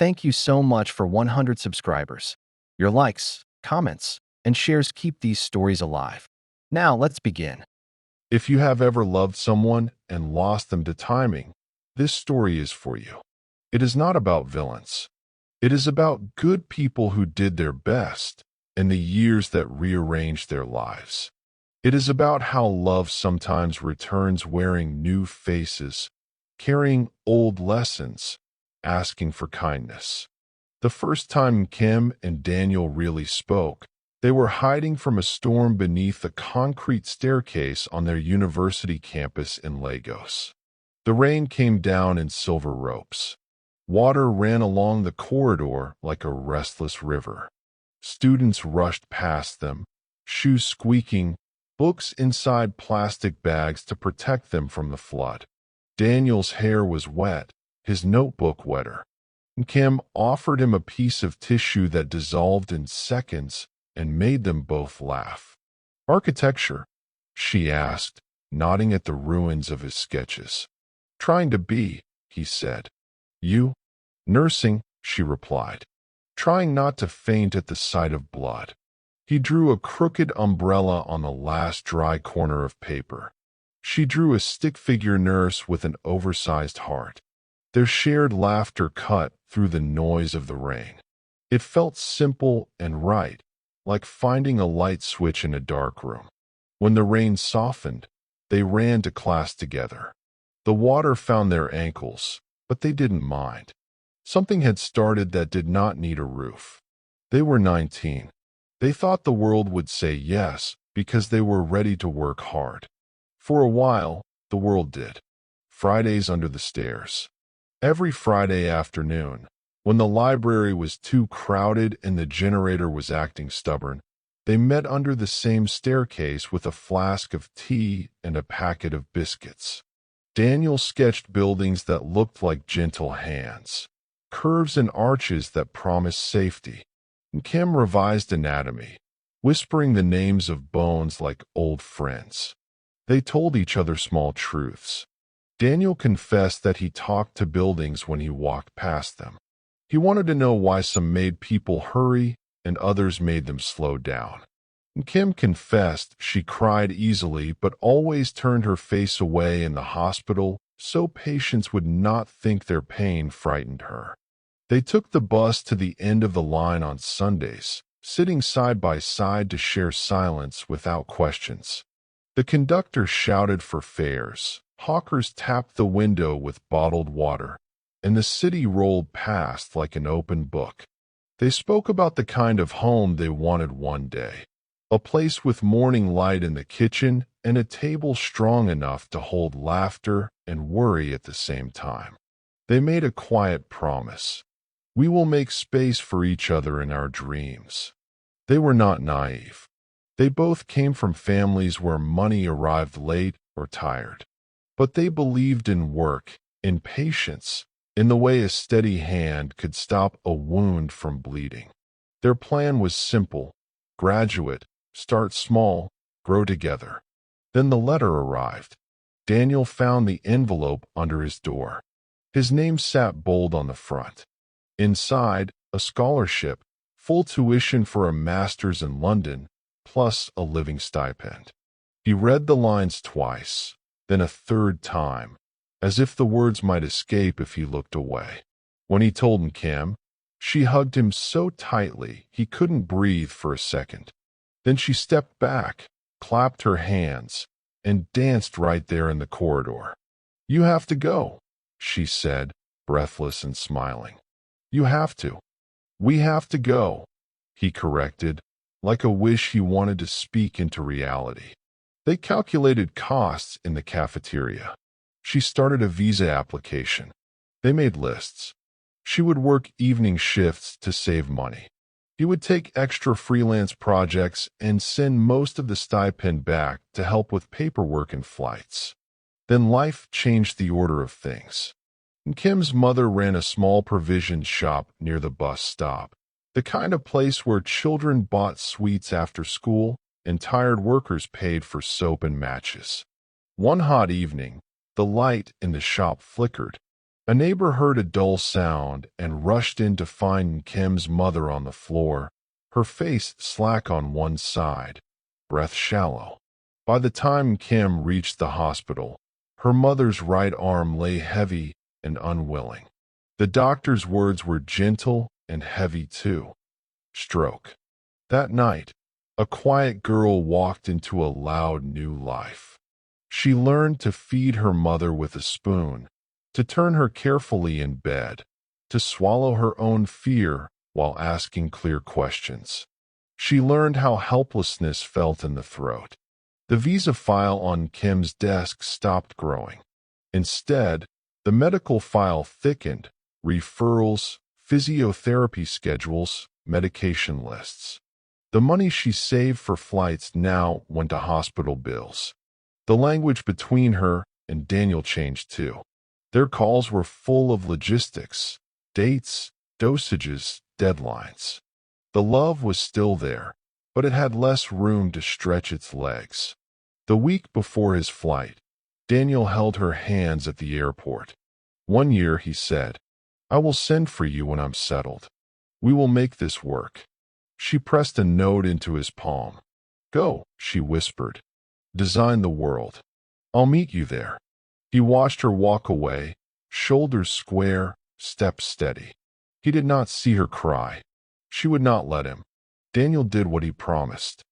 thank you so much for 100 subscribers. Your likes, comments, and shares keep these stories alive. Now, let's begin. If you have ever loved someone and lost them to timing, this story is for you. It is not about villains. It is about good people who did their best and the years that rearranged their lives. It is about how love sometimes returns wearing new faces, carrying old lessons, asking for kindness. The first time Kim and Daniel really spoke, they were hiding from a storm beneath a concrete staircase on their university campus in Lagos. The rain came down in silver ropes. Water ran along the corridor like a restless river. Students rushed past them, shoes squeaking, books inside plastic bags to protect them from the flood. Daniel's hair was wet, his notebook wetter. Kim offered him a piece of tissue that dissolved in seconds and made them both laugh. "Architecture?" she asked, nodding at the ruins of his sketches. "Trying to be," he said. "You?" "Nursing," she replied, trying not to faint at the sight of blood. He drew a crooked umbrella on the last dry corner of paper. She drew a stick-figure nurse with an oversized heart. Their shared laughter cut through the noise of the rain. It felt simple and right, like finding a light switch in a dark room. When the rain softened, they ran to class together. The water found their ankles, but they didn't mind. Something had started that did not need a roof. They were 19. They thought the world would say yes because they were ready to work hard. For a while, the world did. Fridays under the stairs. Every Friday afternoon, when the library was too crowded and the generator was acting stubborn, they met under the same staircase with a flask of tea and a packet of biscuits. Daniel sketched buildings that looked like gentle hands, curves and arches that promised safety. And Kim revised anatomy, whispering the names of bones like old friends. They told each other small truths. Daniel confessed that he talked to buildings when he walked past them. He wanted to know why some made people hurry and others made them slow down. And Kim confessed she cried easily but always turned her face away in the hospital so patients would not think their pain frightened her. They took the bus to the end of the line on Sundays, sitting side by side to share silence without questions. The conductor shouted for fares, hawkers tapped the window with bottled water, and the city rolled past like an open book. They spoke about the kind of home they wanted one day, a place with morning light in the kitchen and a table strong enough to hold laughter and worry at the same time. They made a quiet promise. We will make space for each other in our dreams. They were not naive. They both came from families where money arrived late or tired. But they believed in work, in patience, in the way a steady hand could stop a wound from bleeding. Their plan was simple: graduate, start small, grow together. Then the letter arrived. Daniel found the envelope under his door. His name sat bold on the front. Inside, a scholarship, full tuition for a master's in London, plus a living stipend. He read the lines twice, then a third time, as if the words might escape if he looked away. When he told Kim, she hugged him so tightly he couldn't breathe for a second. Then she stepped back, clapped her hands, and danced right there in the corridor. "You have to go," she said, breathless and smiling. "You have to. We have to go," he corrected, like a wish he wanted to speak into reality. They calculated costs in the cafeteria. She started a visa application. They made lists. She would work evening shifts to save money. He would take extra freelance projects and send most of the stipend back to help with paperwork and flights. Then life changed the order of things. Kim's mother ran a small provision shop near the bus stop, the kind of place where children bought sweets after school and tired workers paid for soap and matches. One hot evening, the light in the shop flickered. A neighbor heard a dull sound and rushed in to find Kim's mother on the floor, her face slack on one side, breath shallow. By the time Kim reached the hospital, her mother's right arm lay heavy and unwilling. The doctor's words were gentle and heavy too. Stroke. That night, a quiet girl walked into a loud new life. She learned to feed her mother with a spoon, to turn her carefully in bed, to swallow her own fear while asking clear questions. She learned how helplessness felt in the throat. The visa file on Kim's desk stopped growing. Instead, the medical file thickened: referrals, physiotherapy schedules, medication lists. The money she saved for flights now went to hospital bills. The language between her and Daniel changed too. Their calls were full of logistics, dates, dosages, deadlines. The love was still there, but it had less room to stretch its legs. The week before his flight, Daniel held her hands at the airport. "One year," he said. "I will send for you when I'm settled. We will make this work." She pressed a note into his palm. "Go," she whispered. "Design the world. I'll meet you there." He watched her walk away, shoulders square, steps steady. He did not see her cry. She would not let him. Daniel did what he promised.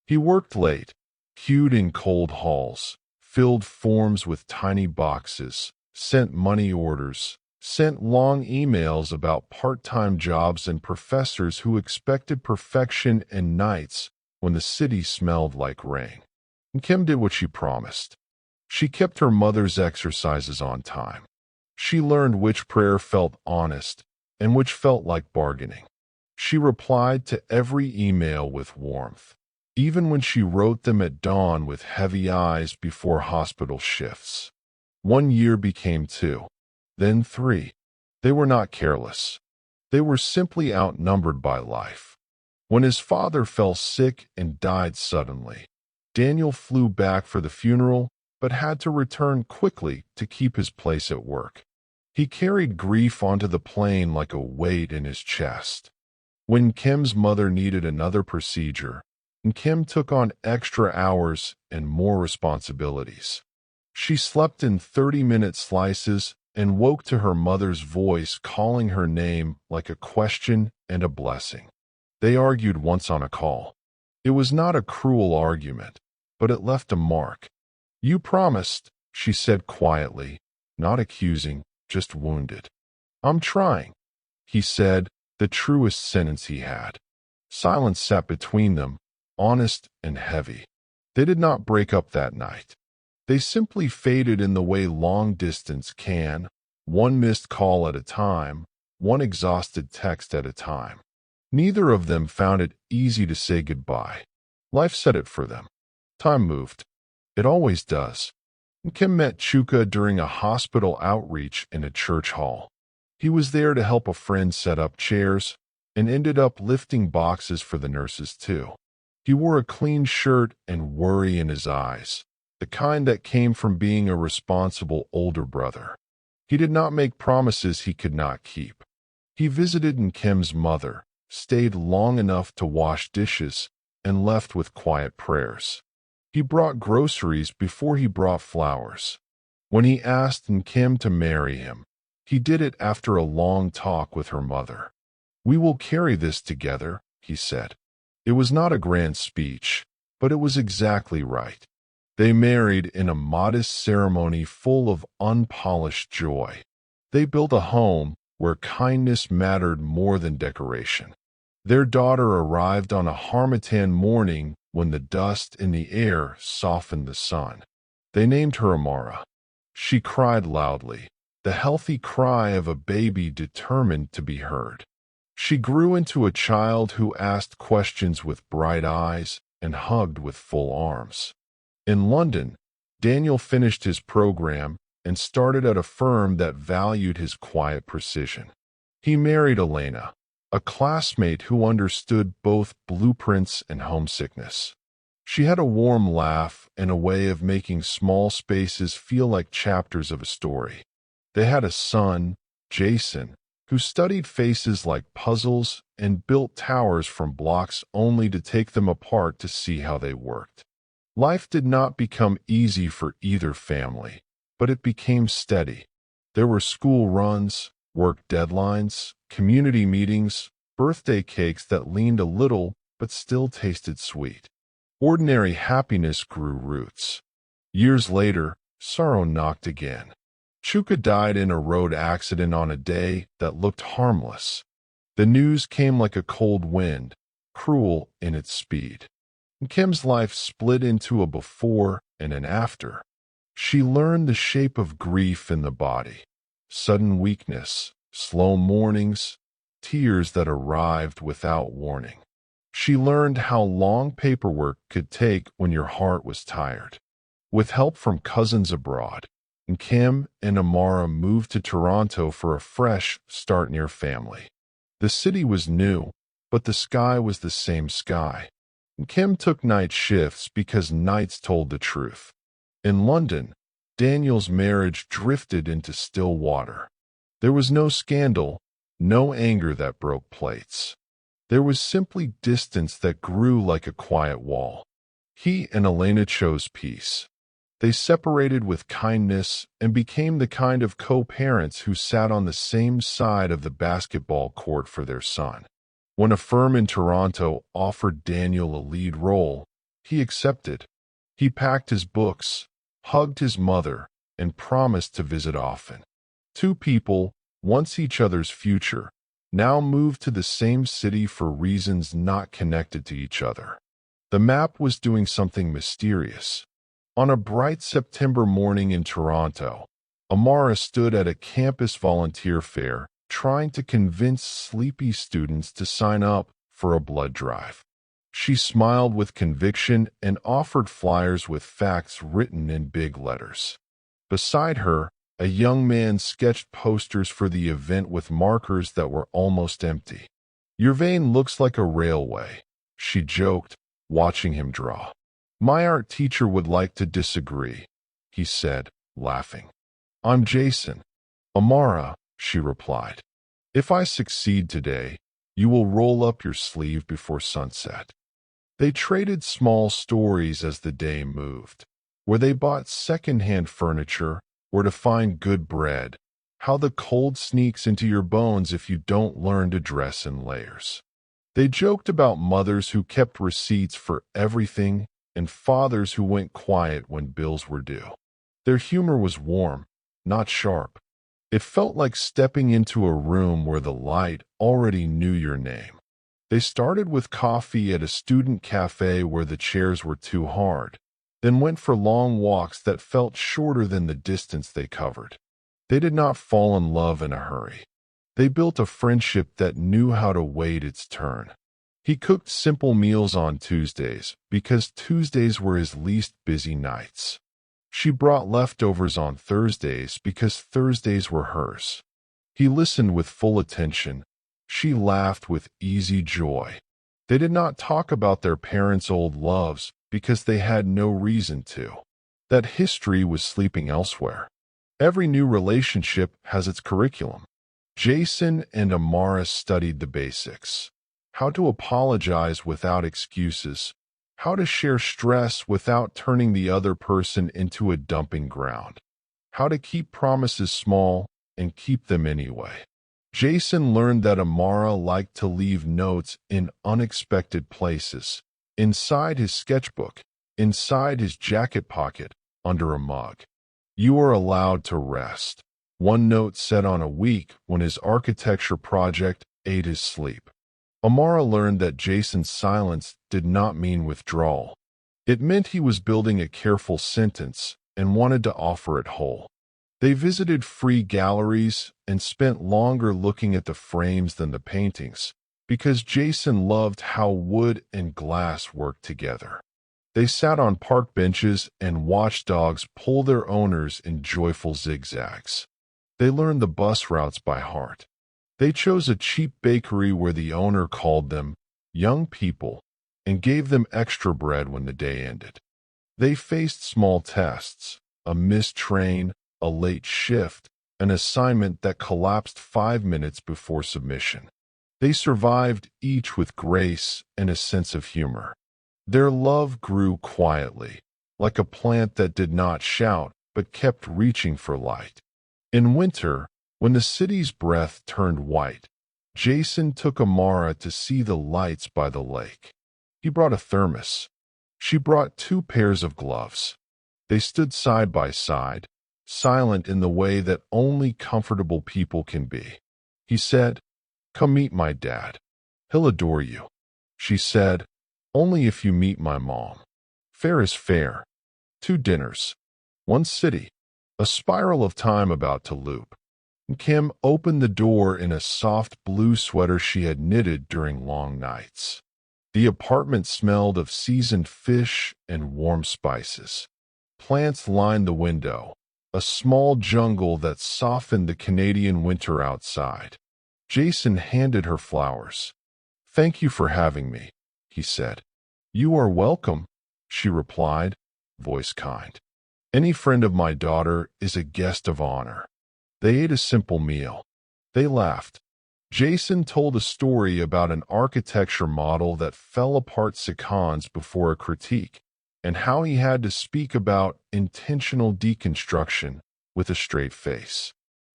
He worked late, queued in cold halls, filled forms with tiny boxes, sent money orders, sent long emails about part-time jobs and professors who expected perfection, and nights when the city smelled like rain. And Kim did what she promised. She kept her mother's exercises on time. She learned which prayer felt honest and which felt like bargaining. She replied to every email with warmth, even when she wrote them at dawn with heavy eyes before hospital shifts. 1 year became 2, then 3. They were not careless. They were simply outnumbered by life. When his father fell sick and died suddenly, Daniel flew back for the funeral, but had to return quickly to keep his place at work. He carried grief onto the plane like a weight in his chest. When Kim's mother needed another procedure, Kim took on extra hours and more responsibilities. She slept in 30-minute slices and woke to her mother's voice calling her name like a question and a blessing. They argued once on a call. It was not a cruel argument, but it left a mark. "You promised," she said quietly, not accusing, just wounded. "I'm trying," he said, the truest sentence he had. Silence sat between them, honest and heavy. They did not break up that night. They simply faded in the way long distance can, one missed call at a time, one exhausted text at a time. Neither of them found it easy to say goodbye. Life said it for them. Time moved. It always does. Kim met Chuka during a hospital outreach in a church hall. He was there to help a friend set up chairs and ended up lifting boxes for the nurses too. He wore a clean shirt and worry in his eyes, the kind that came from being a responsible older brother. He did not make promises he could not keep. He visited Kim's mother, stayed long enough to wash dishes, and left with quiet prayers. He brought groceries before he brought flowers. When he asked Kim to marry him, he did it after a long talk with her mother. "We will carry this together," he said. It was not a grand speech, but it was exactly right. They married in a modest ceremony full of unpolished joy. They built a home where kindness mattered more than decoration. Their daughter arrived on a Harmattan morning when the dust in the air softened the sun. They named her Amara. She cried loudly, the healthy cry of a baby determined to be heard. She grew into a child who asked questions with bright eyes and hugged with full arms. In London, Daniel finished his program and started at a firm that valued his quiet precision. He married Elena, a classmate who understood both blueprints and homesickness. She had a warm laugh and a way of making small spaces feel like chapters of a story. They had a son, Jason, who studied faces like puzzles and built towers from blocks only to take them apart to see how they worked. Life did not become easy for either family, but it became steady. There were school runs, work deadlines, community meetings, birthday cakes that leaned a little but still tasted sweet. Ordinary happiness grew roots. Years later, sorrow knocked again. Chuka died in a road accident on a day that looked harmless. The news came like a cold wind, cruel in its speed. Kim's life split into a before and an after. She learned the shape of grief in the body, sudden weakness, slow mornings, tears that arrived without warning. She learned how long paperwork could take when your heart was tired. With help from cousins abroad, Kim and Amara moved to Toronto for a fresh start near family. The city was new, but the sky was the same sky. Kim took night shifts because nights told the truth. In London, Daniel's marriage drifted into still water. There was no scandal, no anger that broke plates. There was simply distance that grew like a quiet wall. He and Elena chose peace. They separated with kindness and became the kind of co-parents who sat on the same side of the basketball court for their son. When a firm in Toronto offered Daniel a lead role, he accepted. He packed his books, hugged his mother, and promised to visit often. Two people, once each other's future, now moved to the same city for reasons not connected to each other. The map was doing something mysterious. On a bright September morning in Toronto, Amara stood at a campus volunteer fair trying to convince sleepy students to sign up for a blood drive. She smiled with conviction and offered flyers with facts written in big letters. Beside her, a young man sketched posters for the event with markers that were almost empty. "Your vein looks like a railway," she joked, watching him draw. "My art teacher would like to disagree," he said, laughing. "I'm Jason." "Amara," she replied. "If I succeed today, you will roll up your sleeve before sunset." They traded small stories as the day moved, where they bought second-hand furniture, where to find good bread, how the cold sneaks into your bones if you don't learn to dress in layers. They joked about mothers who kept receipts for everything and fathers who went quiet when bills were due. Their humor was warm, not sharp. It felt like stepping into a room where the light already knew your name. They started with coffee at a student cafe where the chairs were too hard, then went for long walks that felt shorter than the distance they covered. They did not fall in love in a hurry. They built a friendship that knew how to wait its turn. He cooked simple meals on Tuesdays because Tuesdays were his least busy nights. She brought leftovers on Thursdays because Thursdays were hers. He listened with full attention. She laughed with easy joy. They did not talk about their parents' old loves because they had no reason to. That history was sleeping elsewhere. Every new relationship has its curriculum. Jason and Amara studied the basics. How to apologize without excuses. How to share stress without turning the other person into a dumping ground. How to keep promises small and keep them anyway. Jason learned that Amara liked to leave notes in unexpected places. Inside his sketchbook, inside his jacket pocket, under a mug. "You are allowed to rest." One note said on a week when his architecture project ate his sleep. Amara learned that Jason's silence did not mean withdrawal. It meant he was building a careful sentence and wanted to offer it whole. They visited free galleries and spent longer looking at the frames than the paintings, because Jason loved how wood and glass worked together. They sat on park benches and watched dogs pull their owners in joyful zigzags. They learned the bus routes by heart. They chose a cheap bakery where the owner called them young people and gave them extra bread when the day ended. They faced small tests, a missed train, a late shift, an assignment that collapsed 5 minutes before submission. They survived each with grace and a sense of humor. Their love grew quietly, like a plant that did not shout but kept reaching for light. In winter, when the city's breath turned white, Jason took Amara to see the lights by the lake. He brought a thermos. She brought 2 pairs of gloves. They stood side by side, silent in the way that only comfortable people can be. He said, "Come meet my dad. He'll adore you." She said, "Only if you meet my mom." Fair is fair. 2 dinners. 1 city. A spiral of time about to loop. Kim opened the door in a soft blue sweater she had knitted during long nights. The apartment smelled of seasoned fish and warm spices. Plants lined the window, a small jungle that softened the Canadian winter outside. Jason handed her flowers. "Thank you for having me," he said. "You are welcome," she replied, voice kind. "Any friend of my daughter is a guest of honor." They ate a simple meal. They laughed. Jason told a story about an architecture model that fell apart seconds before a critique, and how he had to speak about intentional deconstruction with a straight face.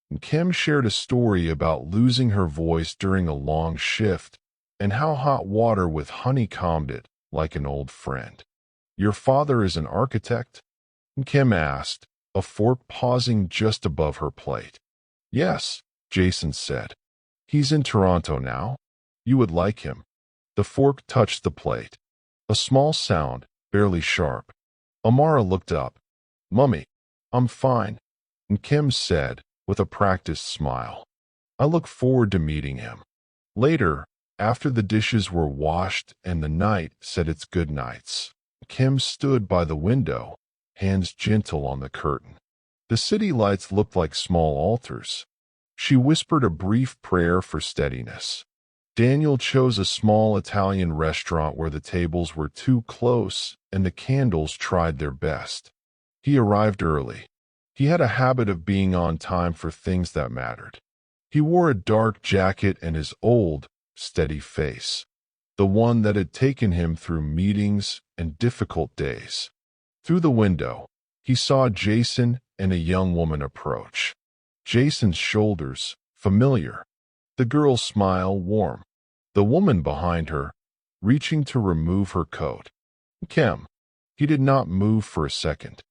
And Kim shared a story about losing her voice during a long shift, and how hot water with honey calmed it like an old friend. "Your father is an architect?" Kim asked, a fork pausing just above her plate. "Yes," Jason said. "He's in Toronto now. You would like him." The fork touched the plate. A small sound, barely sharp. Amara looked up. "Mummy, I'm fine," and Kim said, with a practiced smile, "I look forward to meeting him." Later, after the dishes were washed and the night said its good nights, Kim stood by the window, hands gentle on the curtain. The city lights looked like small altars. She whispered a brief prayer for steadiness. Daniel chose a small Italian restaurant where the tables were too close and the candles tried their best. He arrived early. He had a habit of being on time for things that mattered. He wore a dark jacket and his old, steady face, the one that had taken him through meetings and difficult days. Through the window, he saw Jason and a young woman approach. Jason's shoulders, familiar. The girl's smile, warm. The woman behind her, reaching to remove her coat. Kim. He did not move for a second.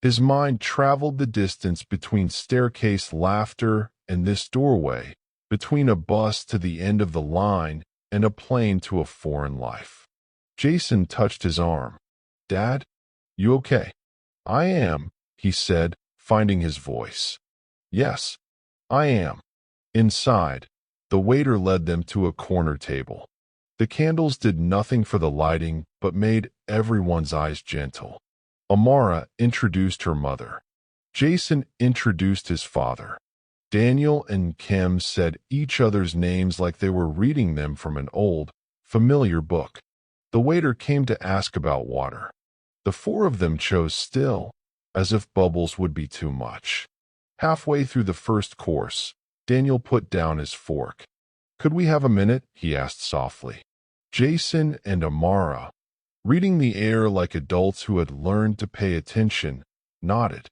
His mind traveled the distance between staircase laughter and this doorway, between a bus to the end of the line and a plane to a foreign life. Jason touched his arm. "Dad? You okay?" "I am," he said, finding his voice. "Yes, I am." Inside, the waiter led them to a corner table. The candles did nothing for the lighting but made everyone's eyes gentle. Amara introduced her mother. Jason introduced his father. Daniel and Kim said each other's names like they were reading them from an old, familiar book. The waiter came to ask about water. The 4 of them chose still, as if bubbles would be too much. Halfway through the first course, Daniel put down his fork. "Could we have a minute?" he asked softly. Jason and Amara, reading the air like adults who had learned to pay attention, nodded.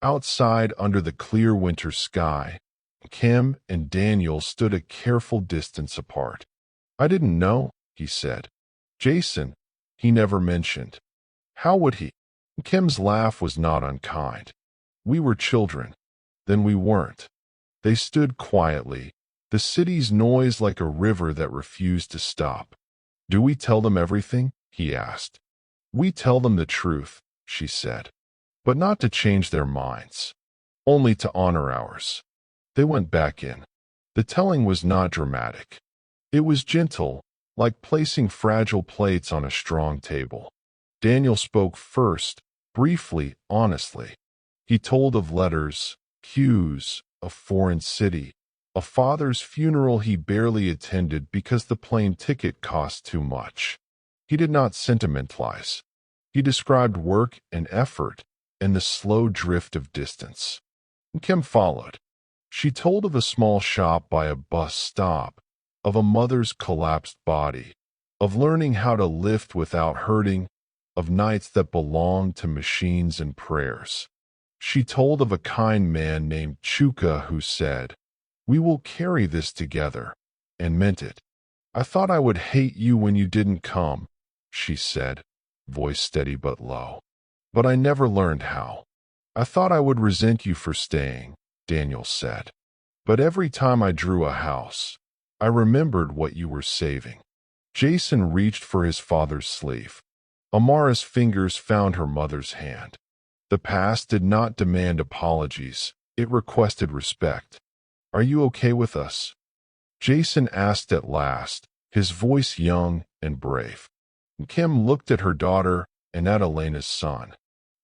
Outside under the clear winter sky, Kim and Daniel stood a careful distance apart. "I didn't know," he said. "Jason, he never mentioned." "How would he?" Kim's laugh was not unkind. "We were children. Then we weren't." They stood quietly, the city's noise like a river that refused to stop. "Do we tell them everything?" he asked. "We tell them the truth," she said. "But not to change their minds. Only to honor ours." They went back in. The telling was not dramatic. It was gentle, like placing fragile plates on a strong table. Daniel spoke first, briefly, honestly. He told of letters, cues, a foreign city, a father's funeral he barely attended because the plane ticket cost too much. He did not sentimentalize. He described work and effort and the slow drift of distance. Kim followed. She told of a small shop by a bus stop, of a mother's collapsed body, of learning how to lift without hurting, of nights that belonged to machines and prayers. She told of a kind man named Chuka who said, "We will carry this together," and meant it. "I thought I would hate you when you didn't come," she said, voice steady but low. "But I never learned how. I thought I would resent you for staying," Daniel said. "But every time I drew a house, I remembered what you were saving." Jason reached for his father's sleeve. Amara's fingers found her mother's hand. The past did not demand apologies. It requested respect. "Are you okay with us?" Jason asked at last, his voice young and brave. Kim looked at her daughter and at Elena's son.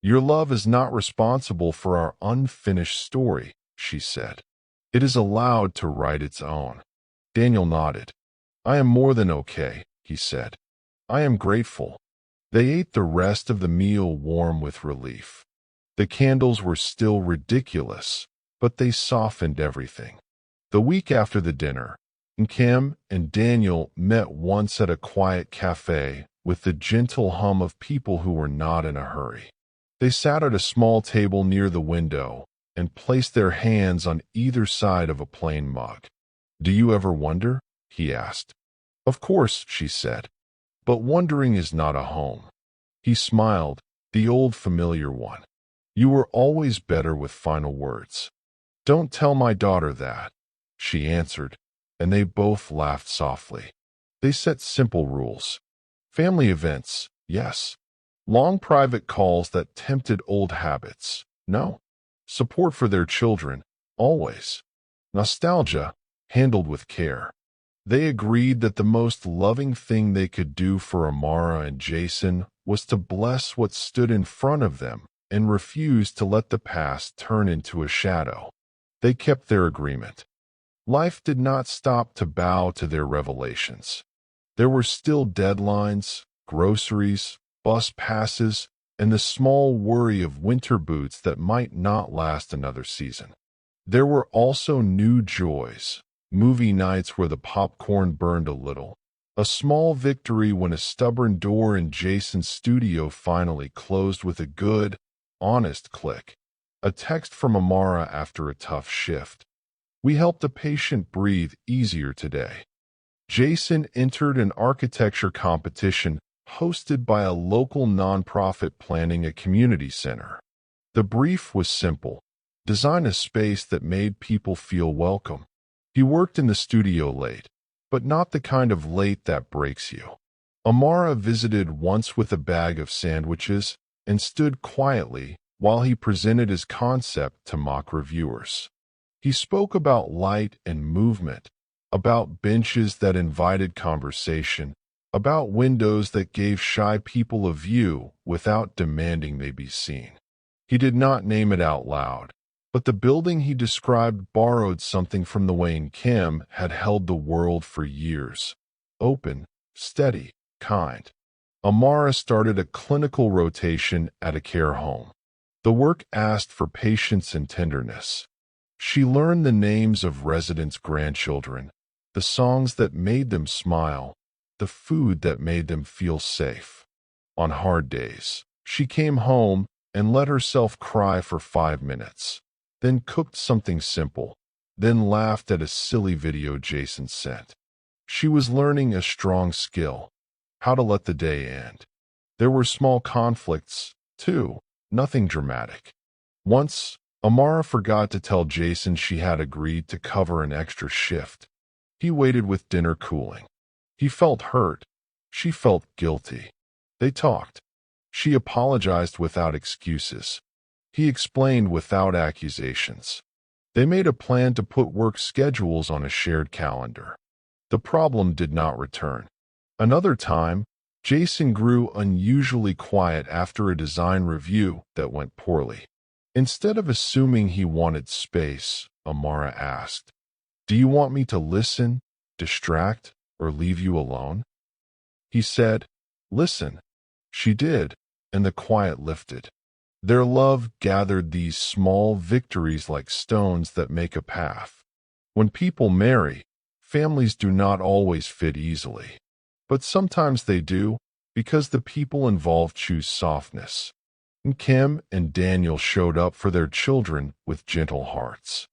"Your love is not responsible for our unfinished story," she said. "It is allowed to write its own." Daniel nodded. "I am more than okay," he said. "I am grateful." They ate the rest of the meal warm with relief. The candles were still ridiculous, but they softened everything. The week after the dinner, Kim and Daniel met once at a quiet cafe with the gentle hum of people who were not in a hurry. They sat at a small table near the window and placed their hands on either side of a plain mug. "Do you ever wonder?" he asked. "Of course," she said. "But wondering is not a home." He smiled, the old familiar one. "You were always better with final words." "Don't tell my daughter that," she answered, and they both laughed softly. They set simple rules. Family events, yes. Long private calls that tempted old habits, no. Support for their children, always. Nostalgia, handled with care. They agreed that the most loving thing they could do for Amara and Jason was to bless what stood in front of them and refuse to let the past turn into a shadow. They kept their agreement. Life did not stop to bow to their revelations. There were still deadlines, groceries, bus passes, and the small worry of winter boots that might not last another season. There were also new joys, movie nights where the popcorn burned a little, a small victory when a stubborn door in Jason's studio finally closed with a good, honest click, a text from Amara after a tough shift. "We helped a patient breathe easier today." Jason entered an architecture competition hosted by a local nonprofit planning a community center. The brief was simple: design a space that made people feel welcome. He worked in the studio late, but not the kind of late that breaks you. Amara visited once with a bag of sandwiches and stood quietly while he presented his concept to mock reviewers. He spoke about light and movement, about benches that invited conversation, about windows that gave shy people a view without demanding they be seen. He did not name it out loud, but the building he described borrowed something from the way Kim had held the world for years: open, steady, kind. Amara started a clinical rotation at a care home. The work asked for patience and tenderness. She learned the names of residents' grandchildren, the songs that made them smile, the food that made them feel safe. On hard days, she came home and let herself cry for 5 minutes, then cooked something simple, then laughed at a silly video Jason sent. She was learning a strong skill: how to let the day end. There were small conflicts, too, nothing dramatic. Once, Amara forgot to tell Jason she had agreed to cover an extra shift. He waited with dinner cooling. He felt hurt. She felt guilty. They talked. She apologized without excuses. He explained without accusations. They made a plan to put work schedules on a shared calendar. The problem did not return. Another time, Jason grew unusually quiet after a design review that went poorly. Instead of assuming he wanted space, Amara asked, "Do you want me to listen, distract, or leave you alone?" He said, "Listen." She did, and the quiet lifted. Their love gathered these small victories like stones that make a path. When people marry, families do not always fit easily. But sometimes they do, because the people involved choose softness. And Kim and Daniel showed up for their children with gentle hearts.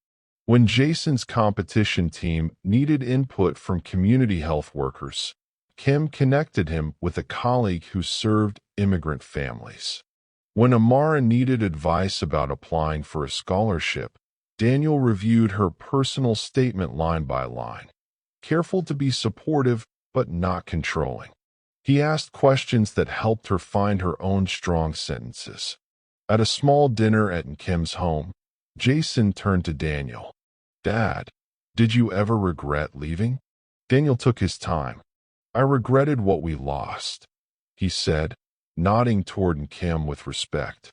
When Jason's competition team needed input from community health workers, Kim connected him with a colleague who served immigrant families. When Amara needed advice about applying for a scholarship, Daniel reviewed her personal statement line by line, careful to be supportive but not controlling. He asked questions that helped her find her own strong sentences. At a small dinner at Kim's home, Jason turned to Daniel. "Dad, did you ever regret leaving?" Daniel took his time. "I regretted what we lost," he said, nodding toward Kim with respect.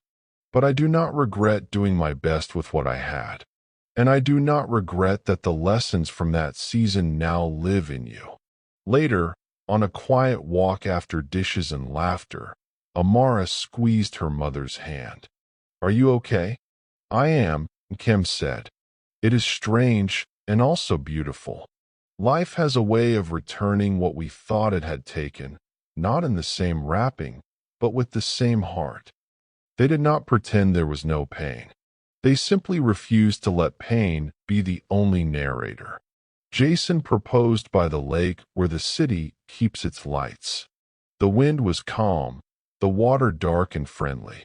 "But I do not regret doing my best with what I had. And I do not regret that the lessons from that season now live in you." Later, on a quiet walk after dishes and laughter, Amara squeezed her mother's hand. "Are you okay?" "I am," Kim said. "It is strange and also beautiful. Life has a way of returning what we thought it had taken, not in the same wrapping, but with the same heart." They did not pretend there was no pain. They simply refused to let pain be the only narrator. Jason proposed by the lake where the city keeps its lights. The wind was calm, the water dark and friendly.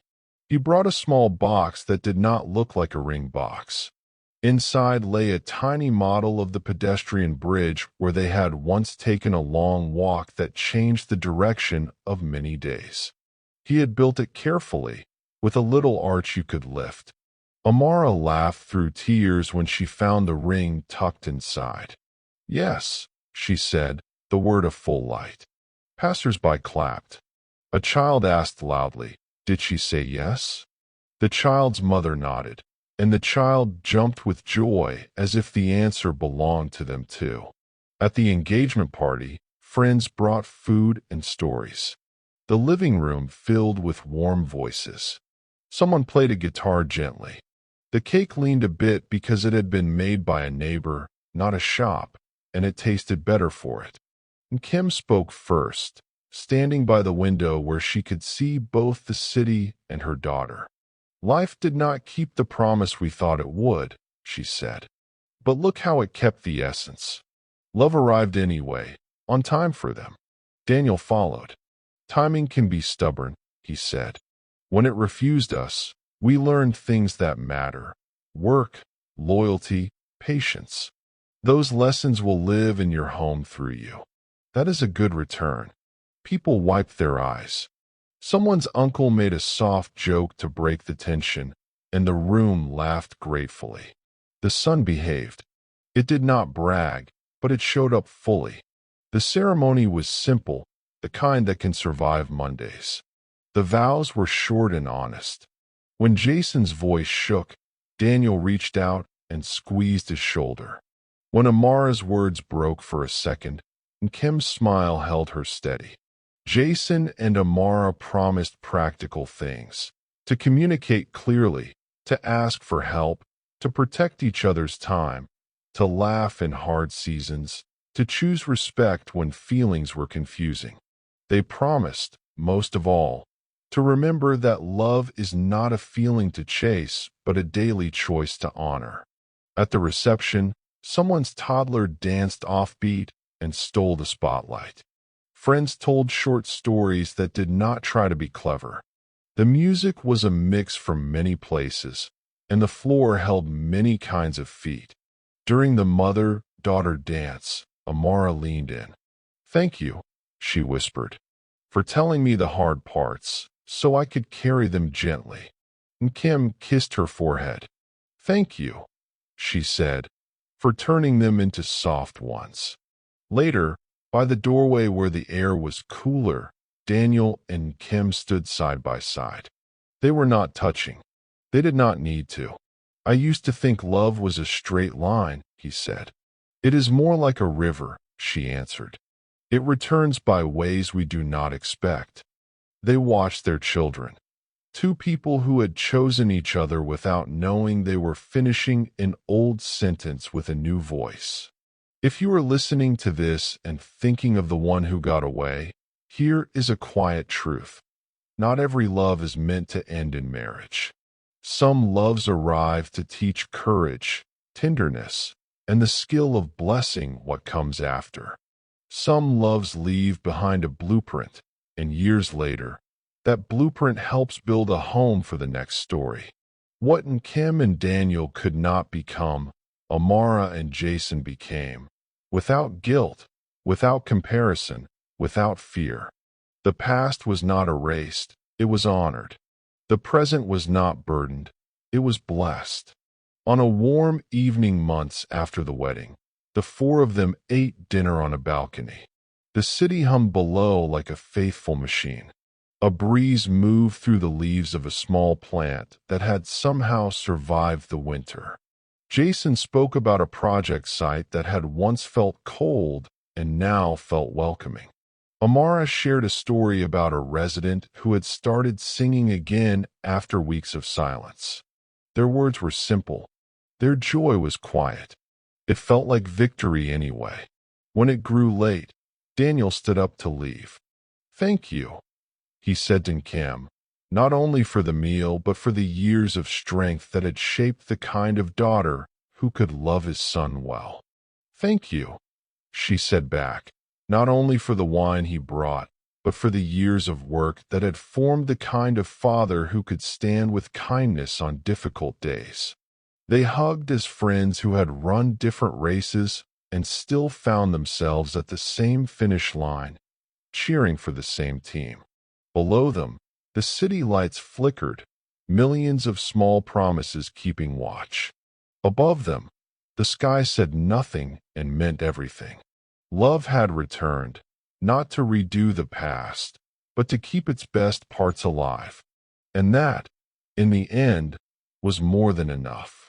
He brought a small box that did not look like a ring box. Inside lay a tiny model of the pedestrian bridge where they had once taken a long walk that changed the direction of many days. He had built it carefully, with a little arch you could lift. Amara laughed through tears when she found the ring tucked inside. "Yes," she said, the word of full light. Passers-by clapped. A child asked loudly, "Did she say yes?" The child's mother nodded, and the child jumped with joy as if the answer belonged to them too. At the engagement party, friends brought food and stories. The living room filled with warm voices. Someone played a guitar gently. The cake leaned a bit because it had been made by a neighbor, not a shop, and it tasted better for it. And Kim spoke first, standing by the window where she could see both the city and her daughter. "Life did not keep the promise we thought it would," she said. "But look how it kept the essence. Love arrived anyway, on time for them." Daniel followed. "Timing can be stubborn," he said. "When it refused us, we learned things that matter: work, loyalty, patience. Those lessons will live in your home through you." That is a good return. People wiped their eyes. Someone's uncle made a soft joke to break the tension, and the room laughed gratefully. The son behaved. It did not brag, but it showed up fully. The ceremony was simple, the kind that can survive Mondays. The vows were short and honest. When Jason's voice shook, Daniel reached out and squeezed his shoulder. When Amara's words broke for a second, and Kim's smile held her steady. Jason and Amara promised practical things: to communicate clearly, to ask for help, to protect each other's time, to laugh in hard seasons, to choose respect when feelings were confusing. They promised, most of all, to remember that love is not a feeling to chase, but a daily choice to honor. At the reception, someone's toddler danced offbeat and stole the spotlight. Friends told short stories that did not try to be clever. The music was a mix from many places, and the floor held many kinds of feet. During the mother-daughter dance, Amara leaned in. "Thank you," she whispered, "for telling me the hard parts, so I could carry them gently." And Kim kissed her forehead. "Thank you," she said, "for turning them into soft ones." Later, by the doorway where the air was cooler, Daniel and Kim stood side by side. They were not touching. They did not need to. "I used to think love was a straight line," he said. "It is more like a river," she answered. "It returns by ways we do not expect." They watched their children. Two people who had chosen each other without knowing they were finishing an old sentence with a new voice. If you are listening to this and thinking of the one who got away, here is a quiet truth. Not every love is meant to end in marriage. Some loves arrive to teach courage, tenderness, and the skill of blessing what comes after. Some loves leave behind a blueprint, and years later, that blueprint helps build a home for the next story. What Kim and Daniel could not become, Amara and Jason became. Without guilt, without comparison, without fear. The past was not erased, it was honored. The present was not burdened, it was blessed. On a warm evening months after the wedding, the four of them ate dinner on a balcony. The city hummed below like a faithful machine. A breeze moved through the leaves of a small plant that had somehow survived the winter. Jason spoke about a project site that had once felt cold and now felt welcoming. Amara shared a story about a resident who had started singing again after weeks of silence. Their words were simple. Their joy was quiet. It felt like victory anyway. When it grew late, Daniel stood up to leave. "Thank you," he said to Kim, not only for the meal but for the years of strength that had shaped the kind of daughter who could love his son well. "Thank you," she said back, not only for the wine he brought, but for the years of work that had formed the kind of father who could stand with kindness on difficult days. They hugged as friends who had run different races and still found themselves at the same finish line, cheering for the same team. Below them, the city lights flickered, millions of small promises keeping watch. Above them, the sky said nothing and meant everything. Love had returned, not to redo the past, but to keep its best parts alive. And that, in the end, was more than enough.